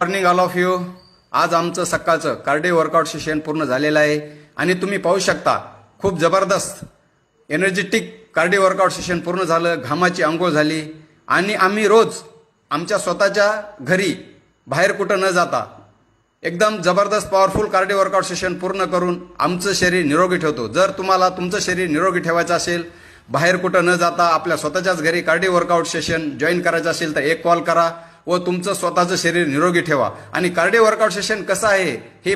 Morning all of you. आज आमचं सकाळचं कार्डिओ वर्कआउट सेशन पूर्ण झालेलं आहे आणि तुम्ही पाहू शकता खूप जबरदस्त एनर्जेटिक कार्डिओ वर्कआउट सेशन पूर्ण झालं. घामाची आंघोळ झाली आणि आम्ही रोज आमच्या स्वतःच्या घरी बाहेर कुठं न जाता एकदम जबरदस्त पॉवरफुल कार्डिओ वर्कआउट सेशन पूर्ण करून आमचं शरीर निरोगी ठेवतो. जर तुम्हाला तुमचं शरीर निरोगी ठेवायचं असेल, बाहेर कुठं न जाता आपल्या स्वतःच्याच घरी कार्डिओ वर्कआउट सेशन जॉईन करायचं असेल तर एक कॉल करा व तुमचं स्वतःचं शरीर निरोगी ठेवा. आणि कार्डिओ वर्कआउट सेशन कसं आहे हे